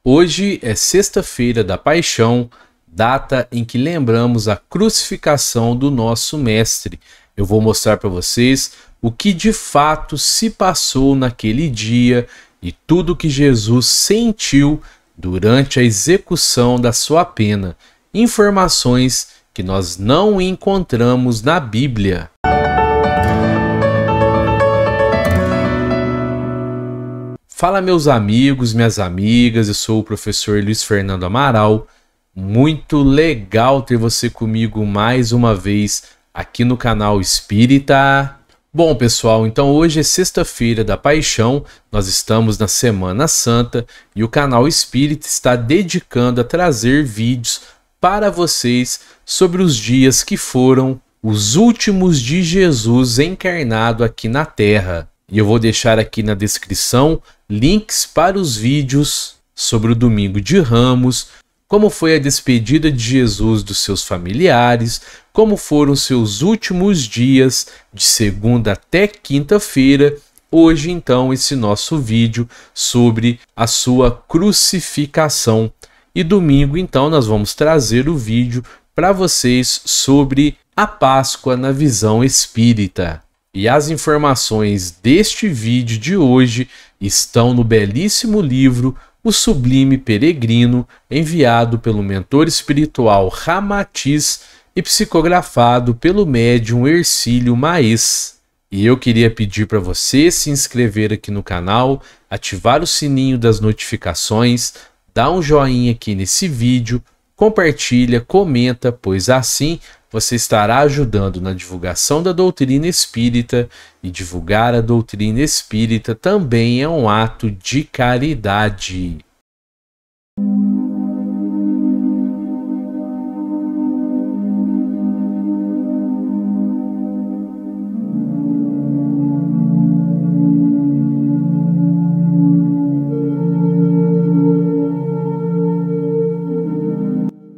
Hoje é sexta-feira da Paixão, data em que lembramos a crucificação do nosso Mestre. Eu vou mostrar para vocês o que de fato se passou naquele dia e tudo que Jesus sentiu durante a execução da sua pena. Informações que nós não encontramos na Bíblia. Fala, meus amigos, minhas amigas, eu sou o professor Luiz Fernando Amaral. Muito legal ter você comigo mais uma vez aqui no canal Espírita. Bom, pessoal, então hoje é sexta-feira da Paixão, nós estamos na Semana Santa e o canal Espírita está dedicando a trazer vídeos para vocês sobre os dias que foram os últimos de Jesus encarnado aqui na Terra. E eu vou deixar aqui na descrição links para os vídeos sobre o Domingo de Ramos, como foi a despedida de Jesus dos seus familiares, como foram seus últimos dias de segunda até quinta-feira. Hoje, então, esse nosso vídeo sobre a sua crucificação. E domingo, então, nós vamos trazer o vídeo para vocês sobre a Páscoa na visão espírita. E as informações deste vídeo de hoje estão no belíssimo livro O Sublime Peregrino, enviado pelo mentor espiritual Ramatiz e psicografado pelo médium Hercílio Maes. E eu queria pedir para você se inscrever aqui no canal, ativar o sininho das notificações, dar um joinha aqui nesse vídeo, compartilha, comenta, pois assim você estará ajudando na divulgação da doutrina espírita, e divulgar a doutrina espírita também é um ato de caridade.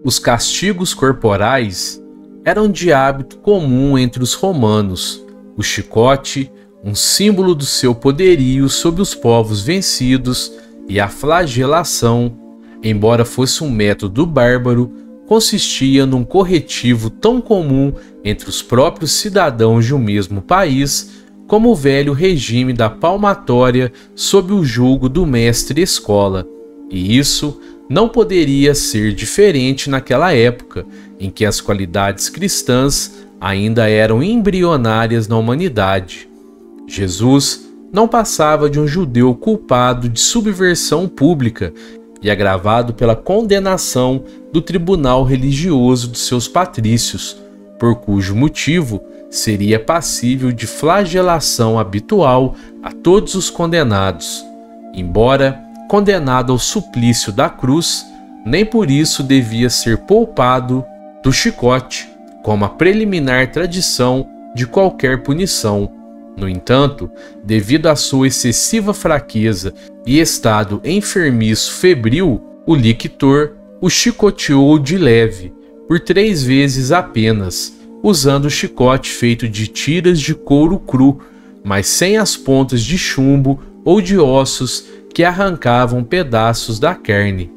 Os castigos corporais eram de hábito comum entre os romanos. O chicote, um símbolo do seu poderio sobre os povos vencidos, e a flagelação, embora fosse um método bárbaro, consistia num corretivo tão comum entre os próprios cidadãos de um mesmo país, como o velho regime da palmatória sob o julgo do mestre-escola. E isso não poderia ser diferente naquela época, em que as qualidades cristãs ainda eram embrionárias na humanidade. Jesus não passava de um judeu culpado de subversão pública e agravado pela condenação do tribunal religioso dos seus patrícios, por cujo motivo seria passível de flagelação habitual a todos os condenados. Embora condenado ao suplício da cruz, nem por isso devia ser poupado do chicote, como a preliminar tradição de qualquer punição. No entanto, devido à sua excessiva fraqueza e estado enfermiço febril, o lictor o chicoteou de leve, por 3 vezes apenas, usando o chicote feito de tiras de couro cru, mas sem as pontas de chumbo ou de ossos que arrancavam pedaços da carne.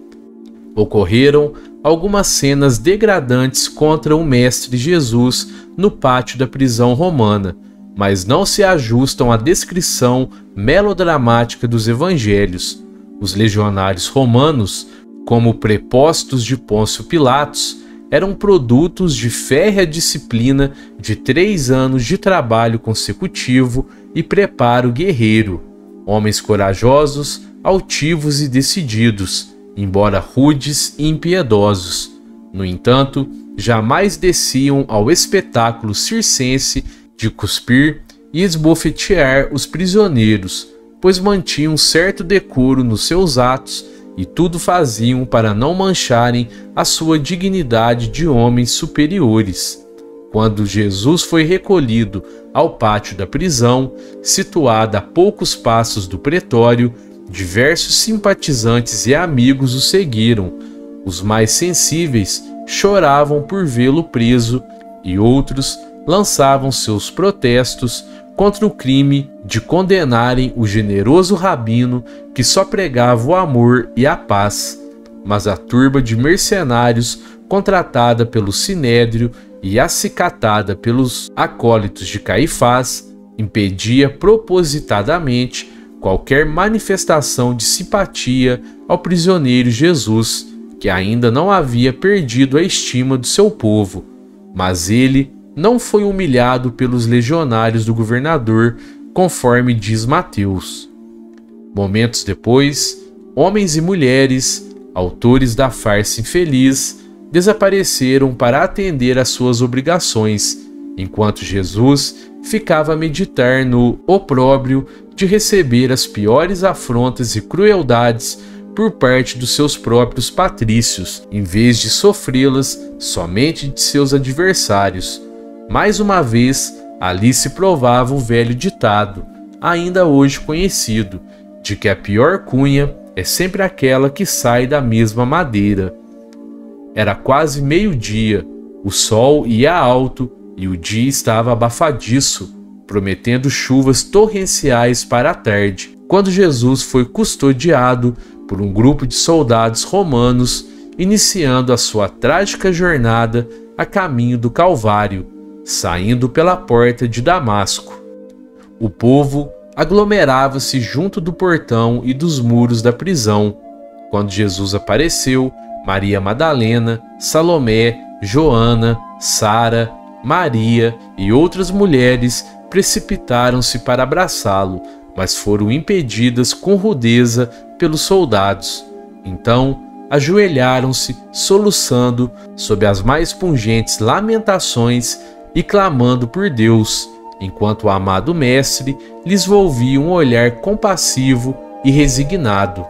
Ocorreram algumas cenas degradantes contra o Mestre Jesus no pátio da prisão romana, mas não se ajustam à descrição melodramática dos evangelhos. Os legionários romanos, como prepostos de Pôncio Pilatos, eram produtos de férrea disciplina de 3 anos de trabalho consecutivo e preparo guerreiro. Homens corajosos, altivos e decididos, embora rudes e impiedosos. No entanto, jamais desciam ao espetáculo circense de cuspir e esbofetear os prisioneiros, pois mantinham certo decoro nos seus atos e tudo faziam para não mancharem a sua dignidade de homens superiores. Quando Jesus foi recolhido ao pátio da prisão, situada a poucos passos do pretório, diversos simpatizantes e amigos o seguiram. Os mais sensíveis choravam por vê-lo preso e outros lançavam seus protestos contra o crime de condenarem o generoso rabino que só pregava o amor e a paz, mas a turba de mercenários contratada pelo Sinédrio e acicatada pelos acólitos de Caifás impedia propositadamente qualquer manifestação de simpatia ao prisioneiro Jesus, que ainda não havia perdido a estima do seu povo, mas ele não foi humilhado pelos legionários do governador, conforme diz Mateus. Momentos depois, homens e mulheres, autores da farsa infeliz, desapareceram para atender às suas obrigações, enquanto Jesus ficava a meditar no opróbrio de receber as piores afrontas e crueldades por parte dos seus próprios patrícios, em vez de sofrê-las somente de seus adversários. Mais uma vez, ali se provava o velho ditado, ainda hoje conhecido, de que a pior cunha é sempre aquela que sai da mesma madeira. Era quase meio-dia, o sol ia alto e o dia estava abafadiço, prometendo chuvas torrenciais para a tarde, quando Jesus foi custodiado por um grupo de soldados romanos, iniciando a sua trágica jornada a caminho do Calvário, saindo pela porta de Damasco. O povo aglomerava-se junto do portão e dos muros da prisão. Quando Jesus apareceu, Maria Madalena, Salomé, Joana, Sara, Maria e outras mulheres precipitaram-se para abraçá-lo, mas foram impedidas com rudeza pelos soldados. Então, ajoelharam-se, soluçando sob as mais pungentes lamentações e clamando por Deus, enquanto o amado mestre lhes volvia um olhar compassivo e resignado.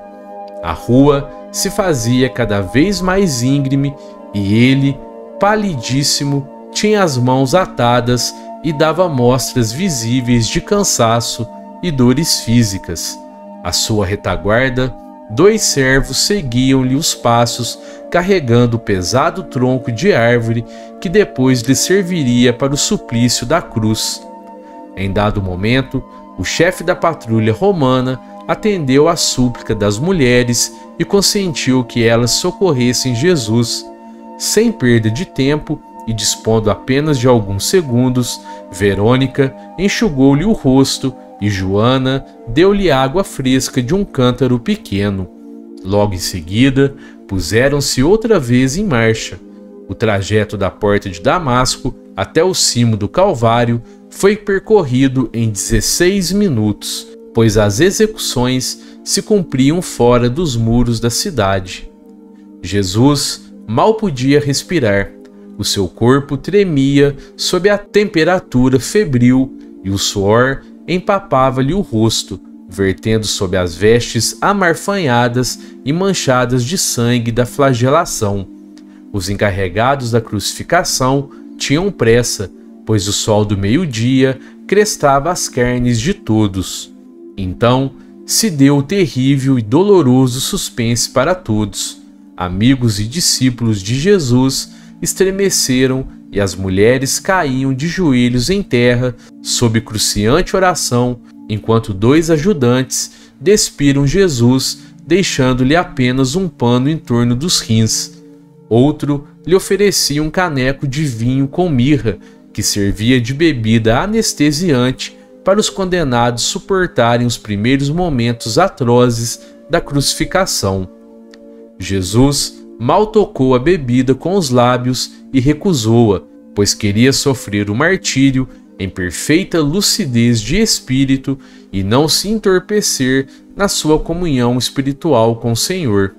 A rua se fazia cada vez mais íngreme e ele, palidíssimo, tinha as mãos atadas e dava mostras visíveis de cansaço e dores físicas. À sua retaguarda, 2 servos seguiam-lhe os passos, carregando o pesado tronco de árvore que depois lhe serviria para o suplício da cruz. Em dado momento, o chefe da patrulha romana atendeu à súplica das mulheres e consentiu que elas socorressem Jesus. Sem perda de tempo e dispondo apenas de alguns segundos, Verônica enxugou-lhe o rosto e Joana deu-lhe água fresca de um cântaro pequeno. Logo em seguida, puseram-se outra vez em marcha. O trajeto da porta de Damasco até o cimo do Calvário foi percorrido em 16 minutos, pois as execuções se cumpriam fora dos muros da cidade. Jesus mal podia respirar. O seu corpo tremia sob a temperatura febril e o suor empapava-lhe o rosto, vertendo sob as vestes amarfanhadas e manchadas de sangue da flagelação. Os encarregados da crucificação tinham pressa, pois o sol do meio-dia crestava as carnes de todos. Então se deu o terrível e doloroso suspense para todos. Amigos e discípulos de Jesus estremeceram e as mulheres caíam de joelhos em terra sob cruciante oração, enquanto 2 ajudantes despiram Jesus, deixando-lhe apenas um pano em torno dos rins. Outro lhe oferecia um caneco de vinho com mirra, que servia de bebida anestesiante para os condenados suportarem os primeiros momentos atrozes da crucificação. Jesus mal tocou a bebida com os lábios e recusou-a, pois queria sofrer o martírio em perfeita lucidez de espírito e não se entorpecer na sua comunhão espiritual com o Senhor.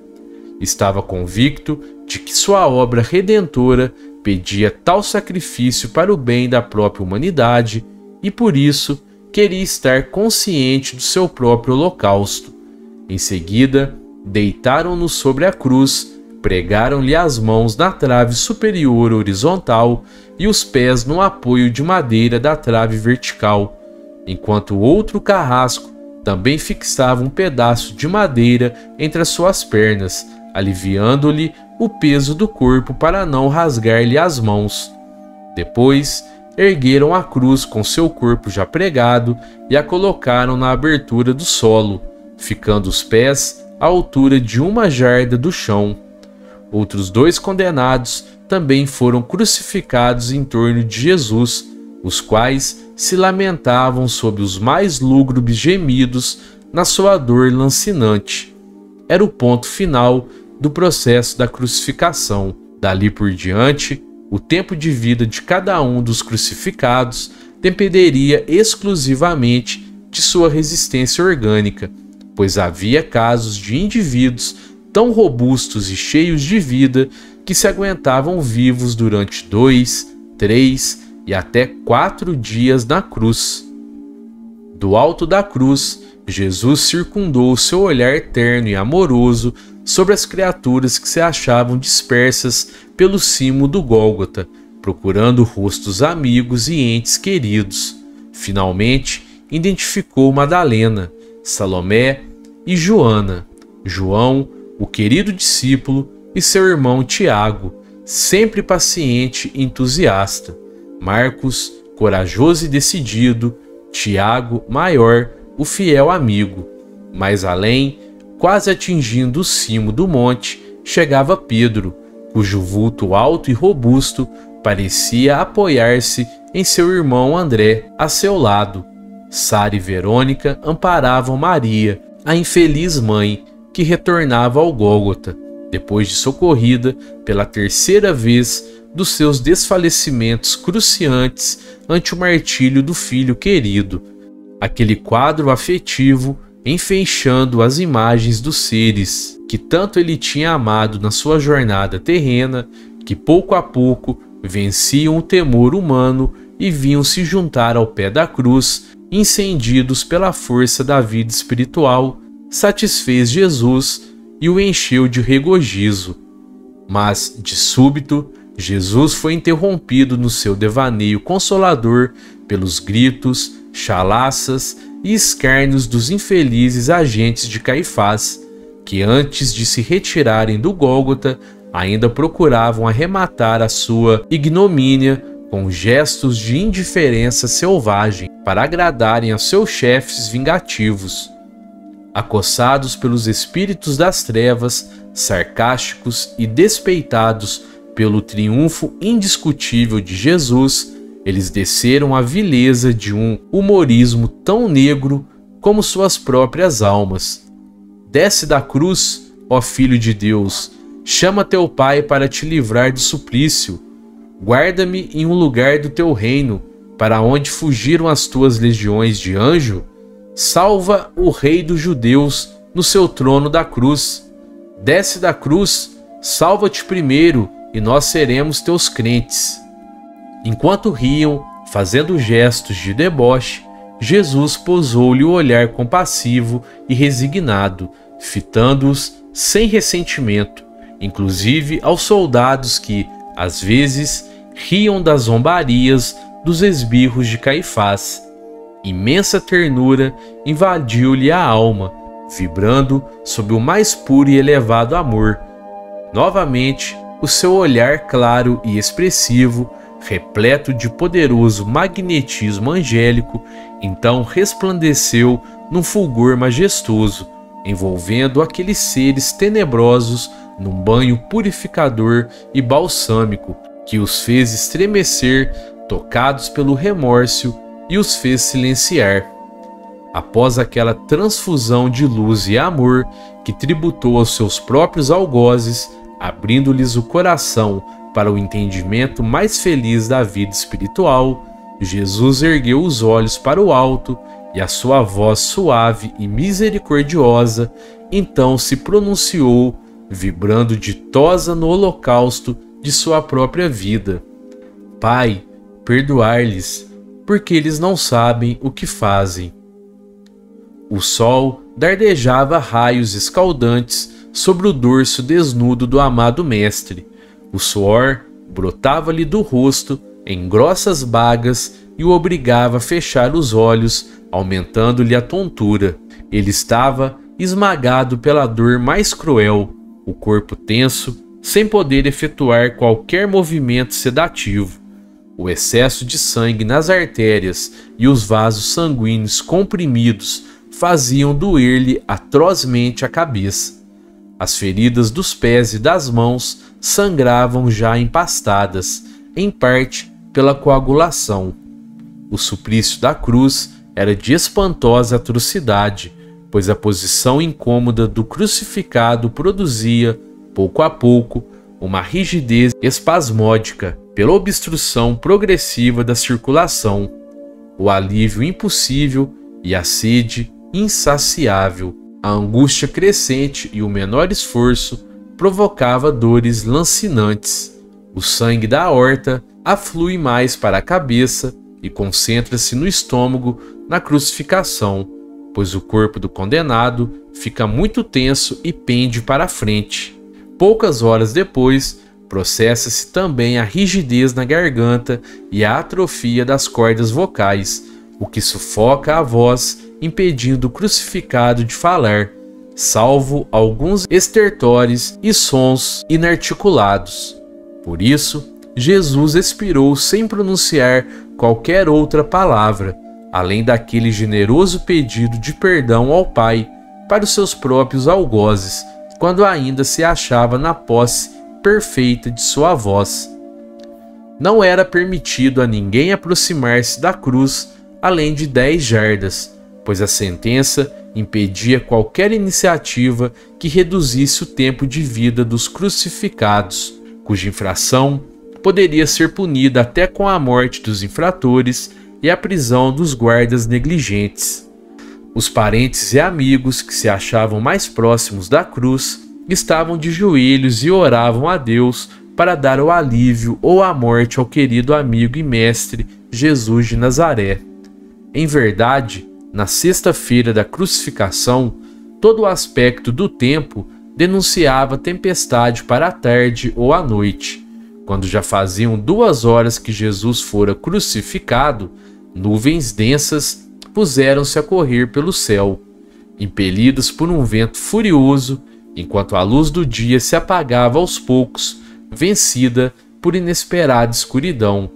Estava convicto de que sua obra redentora pedia tal sacrifício para o bem da própria humanidade e, por isso, queria estar consciente do seu próprio holocausto. Em seguida, deitaram-no sobre a cruz, pregaram-lhe as mãos na trave superior horizontal e os pés no apoio de madeira da trave vertical, enquanto outro carrasco também fixava um pedaço de madeira entre as suas pernas, aliviando-lhe o peso do corpo para não rasgar-lhe as mãos. Depois, ergueram a cruz com seu corpo já pregado e a colocaram na abertura do solo, ficando os pés à altura de 1 jarda do chão. Outros 2 condenados também foram crucificados em torno de Jesus, os quais se lamentavam sob os mais lúgubres gemidos na sua dor lancinante. Era o ponto final do processo da crucificação. Dali por diante, o tempo de vida de cada um dos crucificados dependeria exclusivamente de sua resistência orgânica, pois havia casos de indivíduos tão robustos e cheios de vida que se aguentavam vivos durante 2, 3 e até 4 dias na cruz. Do alto da cruz, Jesus circundou seu olhar terno e amoroso sobre as criaturas que se achavam dispersas pelo cimo do Gólgota, procurando rostos amigos e entes queridos. Finalmente, identificou Madalena, Salomé e Joana, João, o querido discípulo, e seu irmão Tiago, sempre paciente e entusiasta, Marcos, corajoso e decidido, Tiago, maior, o fiel amigo. Mais além, quase atingindo o cimo do monte, chegava Pedro, cujo vulto alto e robusto parecia apoiar-se em seu irmão André a seu lado. Sara e Verônica amparavam Maria, a infeliz mãe, que retornava ao Gólgota, depois de socorrida pela 3ª vez dos seus desfalecimentos cruciantes ante o martírio do filho querido. Aquele quadro afetivo enfeixando as imagens dos seres que tanto ele tinha amado na sua jornada terrena, que pouco a pouco venciam o temor humano e vinham se juntar ao pé da cruz, incendidos pela força da vida espiritual, satisfez Jesus e o encheu de regozijo. Mas, de súbito, Jesus foi interrompido no seu devaneio consolador pelos gritos, chalaças e escárnios dos infelizes agentes de Caifás, que antes de se retirarem do Gólgota ainda procuravam arrematar a sua ignomínia com gestos de indiferença selvagem para agradarem a seus chefes vingativos. Acossados pelos espíritos das trevas, sarcásticos e despeitados pelo triunfo indiscutível de Jesus, eles desceram à vileza de um humorismo tão negro como suas próprias almas. Desce da cruz, ó Filho de Deus, chama teu Pai para te livrar do suplício. Guarda-me em um lugar do teu reino, para onde fugiram as tuas legiões de anjo. Salva o Rei dos Judeus no seu trono da cruz. Desce da cruz, salva-te primeiro, e nós seremos teus crentes. Enquanto riam, fazendo gestos de deboche, Jesus pousou-lhe o olhar compassivo e resignado, fitando-os sem ressentimento, inclusive aos soldados que, às vezes, riam das zombarias dos esbirros de Caifás. Imensa ternura invadiu-lhe a alma, vibrando sob o mais puro e elevado amor. Novamente, o seu olhar claro e expressivo, repleto de poderoso magnetismo angélico, então resplandeceu num fulgor majestoso, envolvendo aqueles seres tenebrosos num banho purificador e balsâmico que os fez estremecer, tocados pelo remorso, e os fez silenciar. Após aquela transfusão de luz e amor que tributou aos seus próprios algozes, abrindo-lhes o coração para o entendimento mais feliz da vida espiritual, Jesus ergueu os olhos para o alto e a sua voz suave e misericordiosa então se pronunciou, vibrando ditosa no holocausto de sua própria vida: Pai, perdoar-lhes, porque eles não sabem o que fazem. O sol dardejava raios escaldantes sobre o dorso desnudo do amado mestre. O suor brotava-lhe do rosto em grossas bagas e o obrigava a fechar os olhos, aumentando-lhe a tontura. Ele estava esmagado pela dor mais cruel, o corpo tenso, sem poder efetuar qualquer movimento sedativo. O excesso de sangue nas artérias e os vasos sanguíneos comprimidos faziam doer-lhe atrozmente a cabeça. As feridas dos pés e das mãos sangravam já empastadas, em parte pela coagulação. O suplício da cruz era de espantosa atrocidade, pois a posição incômoda do crucificado produzia, pouco a pouco, uma rigidez espasmódica pela obstrução progressiva da circulação, o alívio impossível e a sede insaciável. A angústia crescente e o menor esforço provocava dores lancinantes. O sangue da aorta aflui mais para a cabeça e concentra-se no estômago na crucificação, pois o corpo do condenado fica muito tenso e pende para a frente. Poucas horas depois, processa-se também a rigidez na garganta e a atrofia das cordas vocais, o que sufoca a voz, impedindo o crucificado de falar, salvo alguns estertores e sons inarticulados. Por isso, Jesus expirou sem pronunciar qualquer outra palavra, além daquele generoso pedido de perdão ao Pai para os seus próprios algozes, quando ainda se achava na posse perfeita de sua voz. Não era permitido a ninguém aproximar-se da cruz além de 10 jardas, pois a sentença impedia qualquer iniciativa que reduzisse o tempo de vida dos crucificados, cuja infração poderia ser punida até com a morte dos infratores e a prisão dos guardas negligentes. Os parentes e amigos que se achavam mais próximos da cruz estavam de joelhos e oravam a Deus para dar o alívio ou a morte ao querido amigo e mestre Jesus de Nazaré. Em verdade, na sexta-feira da crucificação, todo o aspecto do tempo denunciava tempestade para a tarde ou a noite. Quando já faziam 2 horas que Jesus fora crucificado, nuvens densas puseram-se a correr pelo céu, impelidas por um vento furioso, enquanto a luz do dia se apagava aos poucos, vencida por inesperada escuridão.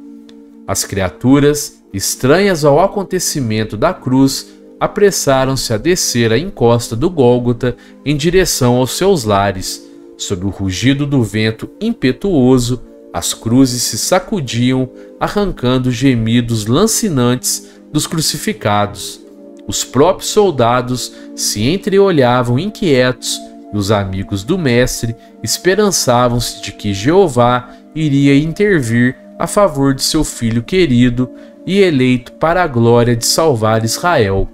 As criaturas, estranhas ao acontecimento da cruz, apressaram-se a descer a encosta do Gólgota em direção aos seus lares. Sob o rugido do vento impetuoso, as cruzes se sacudiam, arrancando gemidos lancinantes dos crucificados. Os próprios soldados se entreolhavam inquietos e os amigos do mestre esperançavam-se de que Jeová iria intervir a favor de seu filho querido e eleito para a glória de salvar Israel.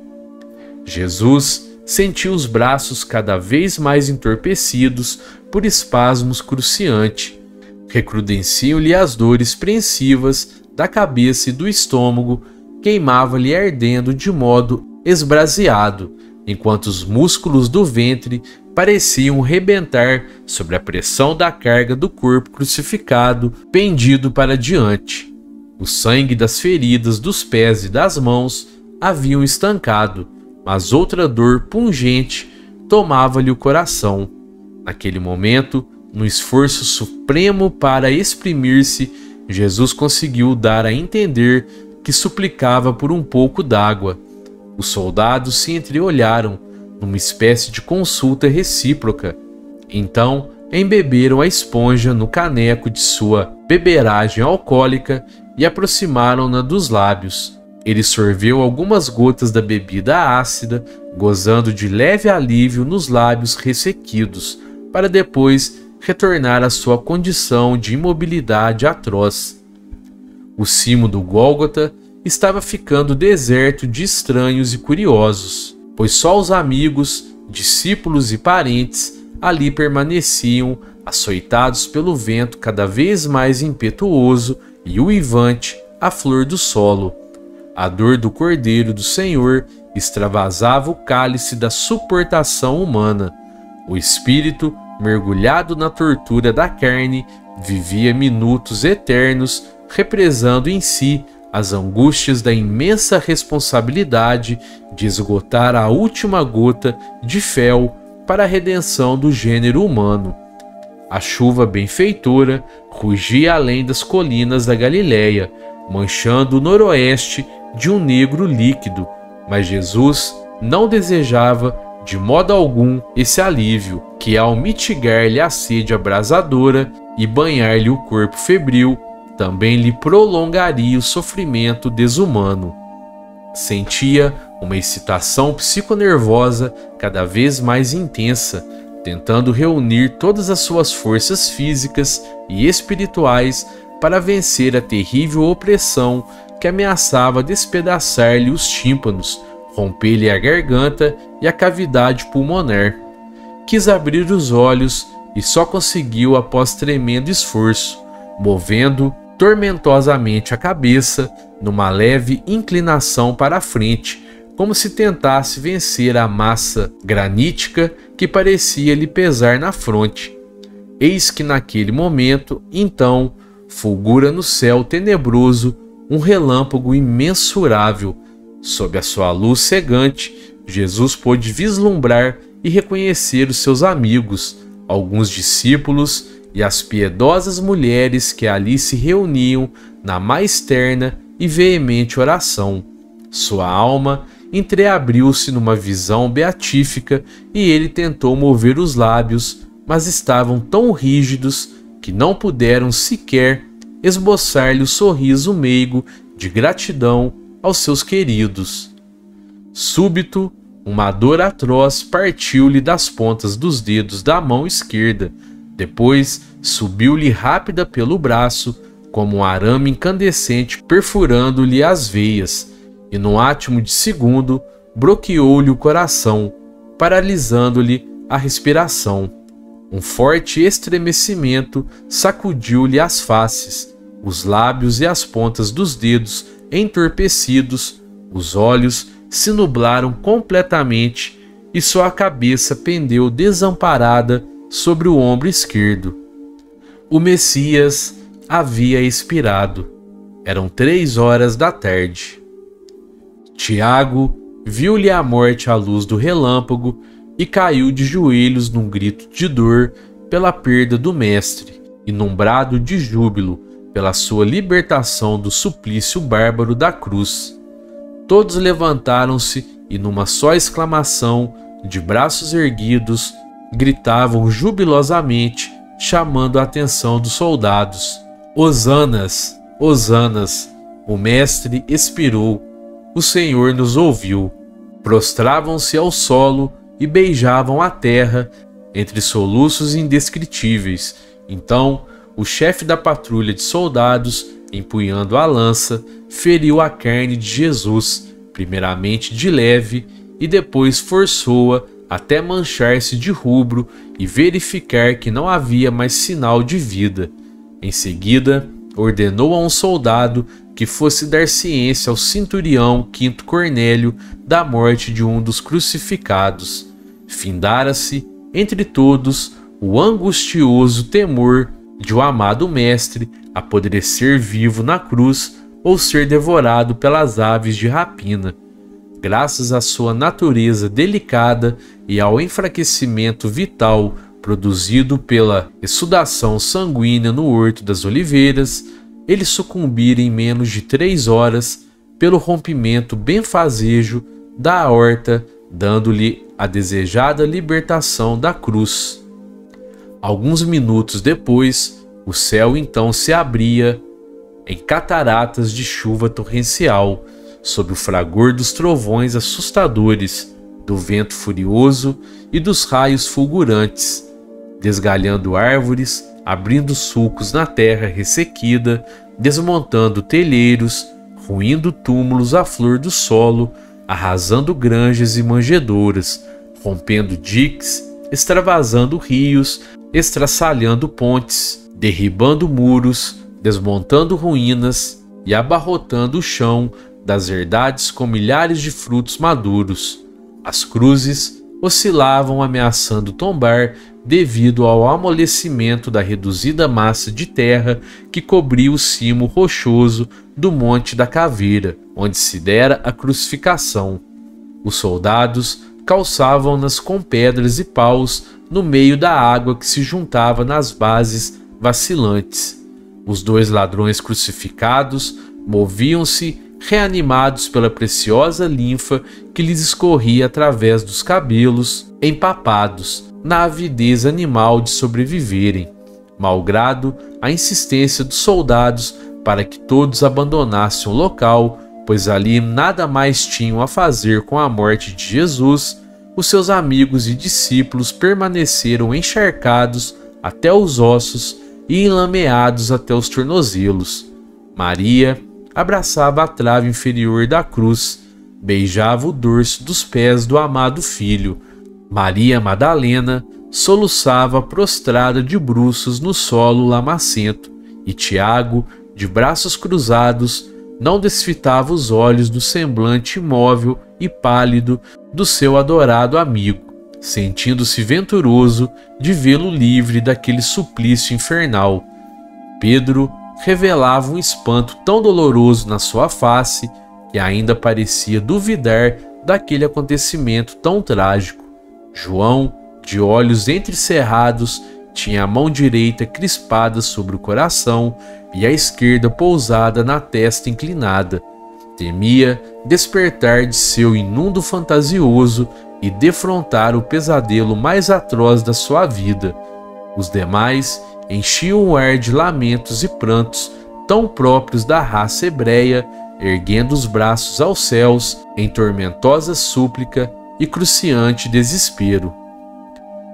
Jesus sentiu os braços cada vez mais entorpecidos por espasmos cruciantes. Recrudesciam-lhe as dores preensivas da cabeça e do estômago, queimava-lhe ardendo de modo esbraseado, enquanto os músculos do ventre pareciam rebentar sobre a pressão da carga do corpo crucificado pendido para diante. O sangue das feridas dos pés e das mãos haviam estancado, mas outra dor pungente tomava-lhe o coração. Naquele momento, no esforço supremo para exprimir-se, Jesus conseguiu dar a entender que suplicava por um pouco d'água. Os soldados se entreolharam, numa espécie de consulta recíproca. Então, embeberam a esponja no caneco de sua beberagem alcoólica e aproximaram-na dos lábios. Ele sorveu algumas gotas da bebida ácida, gozando de leve alívio nos lábios ressequidos, para depois retornar à sua condição de imobilidade atroz. O cimo do Gólgota estava ficando deserto de estranhos e curiosos, pois só os amigos, discípulos e parentes ali permaneciam, açoitados pelo vento cada vez mais impetuoso e uivante à flor do solo. A dor do Cordeiro do Senhor extravasava o cálice da suportação humana. O espírito, mergulhado na tortura da carne, vivia minutos eternos, represando em si as angústias da imensa responsabilidade de esgotar a última gota de fel para a redenção do gênero humano. A chuva benfeitora rugia além das colinas da Galiléia, manchando o noroeste de um negro líquido, mas Jesus não desejava de modo algum esse alívio, que ao mitigar-lhe a sede abrasadora e banhar-lhe o corpo febril, também lhe prolongaria o sofrimento desumano. Sentia uma excitação psiconervosa cada vez mais intensa, tentando reunir todas as suas forças físicas e espirituais para vencer a terrível opressão que ameaçava despedaçar-lhe os tímpanos, romper-lhe a garganta e a cavidade pulmonar. Quis abrir os olhos e só conseguiu após tremendo esforço, movendo tormentosamente a cabeça numa leve inclinação para a frente, como se tentasse vencer a massa granítica que parecia lhe pesar na fronte. Eis que naquele momento, então, fulgura no céu tenebroso um relâmpago imensurável. Sob a sua luz cegante, Jesus pôde vislumbrar e reconhecer os seus amigos, alguns discípulos e as piedosas mulheres que ali se reuniam na mais terna e veemente oração. Sua alma entreabriu-se numa visão beatífica e ele tentou mover os lábios, mas estavam tão rígidos que não puderam sequer esboçar-lhe o sorriso meigo de gratidão aos seus queridos. Súbito, uma dor atroz partiu-lhe das pontas dos dedos da mão esquerda, depois subiu-lhe rápida pelo braço, como um arame incandescente perfurando-lhe as veias, e num átimo de segundo bloqueou-lhe o coração, paralisando-lhe a respiração. Um forte estremecimento sacudiu-lhe as faces, os lábios e as pontas dos dedos entorpecidos, os olhos se nublaram completamente e sua cabeça pendeu desamparada sobre o ombro esquerdo. O Messias havia expirado. Eram 3 horas da tarde. Tiago viu-lhe a morte à luz do relâmpago e caiu de joelhos num grito de dor pela perda do mestre e num brado de júbilo pela sua libertação do suplício bárbaro da cruz. Todos levantaram-se e numa só exclamação, de braços erguidos, gritavam jubilosamente, chamando a atenção dos soldados. Hosanas, hosanas, o mestre expirou, o Senhor nos ouviu. Prostravam-se ao solo e beijavam a terra entre soluços indescritíveis. Então, o chefe da patrulha de soldados, empunhando a lança, feriu a carne de Jesus, primeiramente de leve, e depois forçou-a até manchar-se de rubro e verificar que não havia mais sinal de vida. Em seguida, ordenou a um soldado que fosse dar ciência ao centurião Quinto Cornélio da morte de um dos crucificados. Findara-se, entre todos, o angustioso temor de o amado mestre apodrecer vivo na cruz ou ser devorado pelas aves de rapina. Graças à sua natureza delicada e ao enfraquecimento vital produzido pela exsudação sanguínea no Horto das Oliveiras, ele sucumbira em menos de 3 horas pelo rompimento benfazejo da aorta, dando-lhe a desejada libertação da cruz. Alguns minutos depois, o céu então se abria em cataratas de chuva torrencial, sob o fragor dos trovões assustadores, do vento furioso e dos raios fulgurantes, desgalhando árvores, abrindo sulcos na terra ressequida, desmontando telheiros, ruindo túmulos à flor do solo, arrasando granjas e manjedouras, rompendo diques, extravasando rios, estraçalhando pontes, derribando muros, desmontando ruínas e abarrotando o chão das herdades com milhares de frutos maduros. As cruzes oscilavam ameaçando tombar devido ao amolecimento da reduzida massa de terra que cobria o cimo rochoso do Monte da Caveira, onde se dera a crucificação. Os soldados calçavam-nas com pedras e paus no meio da água que se juntava nas bases vacilantes. Os 2 ladrões crucificados moviam-se reanimados pela preciosa linfa que lhes escorria através dos cabelos, empapados na avidez animal de sobreviverem, malgrado a insistência dos soldados para que todos abandonassem o local, pois ali nada mais tinham a fazer com a morte de Jesus. Os seus amigos e discípulos permaneceram encharcados até os ossos e enlameados até os tornozelos. Maria abraçava a trave inferior da cruz, beijava o dorso dos pés do amado filho. Maria Madalena soluçava prostrada de bruços no solo lamacento, e Tiago, de braços cruzados, não desfitava os olhos do semblante imóvel e pálido do seu adorado amigo, sentindo-se venturoso de vê-lo livre daquele suplício infernal. Pedro revelava um espanto tão doloroso na sua face que ainda parecia duvidar daquele acontecimento tão trágico. João, de olhos entrecerrados, tinha a mão direita crispada sobre o coração e a esquerda pousada na testa inclinada. Temia despertar de seu inundo fantasioso e defrontar o pesadelo mais atroz da sua vida. Os demais enchiam o ar de lamentos e prantos tão próprios da raça hebreia, erguendo os braços aos céus em tormentosa súplica e cruciante desespero.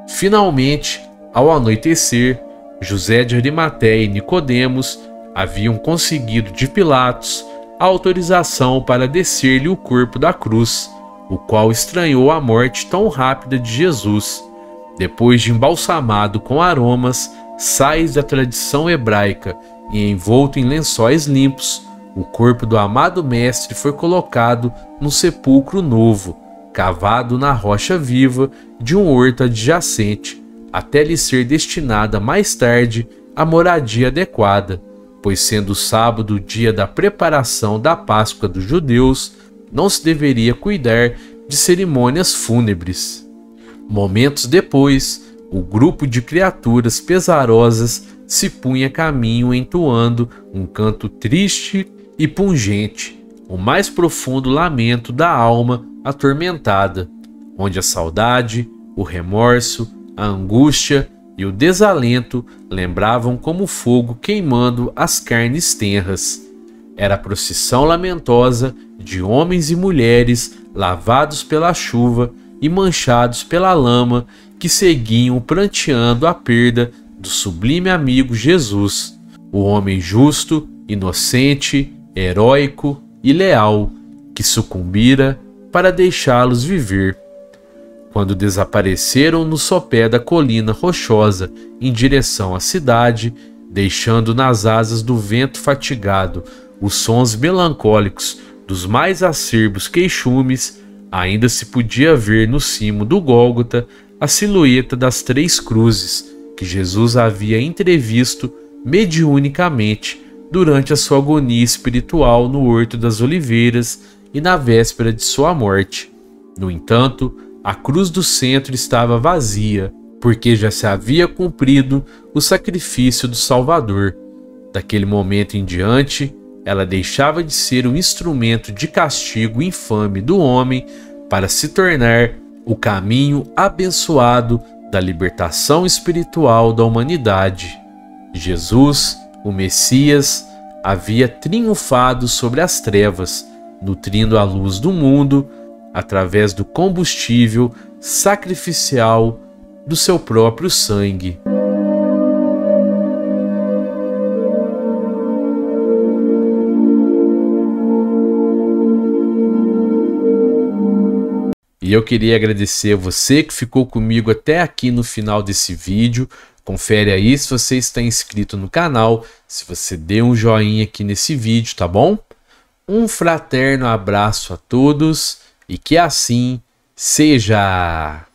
Finalmente, ao anoitecer, José de Arimateia e Nicodemos haviam conseguido de Pilatos a autorização para descer-lhe o corpo da cruz, o qual estranhou a morte tão rápida de Jesus. Depois de embalsamado com aromas, sais da tradição hebraica e envolto em lençóis limpos, o corpo do amado mestre foi colocado num sepulcro novo, cavado na rocha viva de um horto adjacente, até lhe ser destinada mais tarde a moradia adequada, pois sendo o sábado o dia da preparação da Páscoa dos judeus, não se deveria cuidar de cerimônias fúnebres. Momentos depois, o grupo de criaturas pesarosas se punha a caminho entoando um canto triste e pungente, o mais profundo lamento da alma atormentada, onde a saudade, o remorso, a angústia e o desalento lembravam como fogo queimando as carnes tenras. Era a procissão lamentosa de homens e mulheres lavados pela chuva e manchados pela lama que seguiam pranteando a perda do sublime amigo Jesus, o homem justo, inocente, heróico e leal, que sucumbira para deixá-los viver. Quando desapareceram no sopé da colina rochosa em direção à cidade, deixando nas asas do vento fatigado os sons melancólicos dos mais acerbos queixumes, ainda se podia ver no cimo do Gólgota a silhueta das 3 cruzes que Jesus havia entrevisto mediunicamente durante a sua agonia espiritual no Horto das Oliveiras e na véspera de sua morte. No entanto, a cruz do centro estava vazia, porque já se havia cumprido o sacrifício do Salvador. Daquele momento em diante, ela deixava de ser um instrumento de castigo infame do homem para se tornar o caminho abençoado da libertação espiritual da humanidade. Jesus, o Messias, havia triunfado sobre as trevas, nutrindo a luz do mundo através do combustível sacrificial do seu próprio sangue. E eu queria agradecer a você que ficou comigo até aqui no final desse vídeo. Confere aí se você está inscrito no canal, se você deu um joinha aqui nesse vídeo, tá bom? Um fraterno abraço a todos e que assim seja!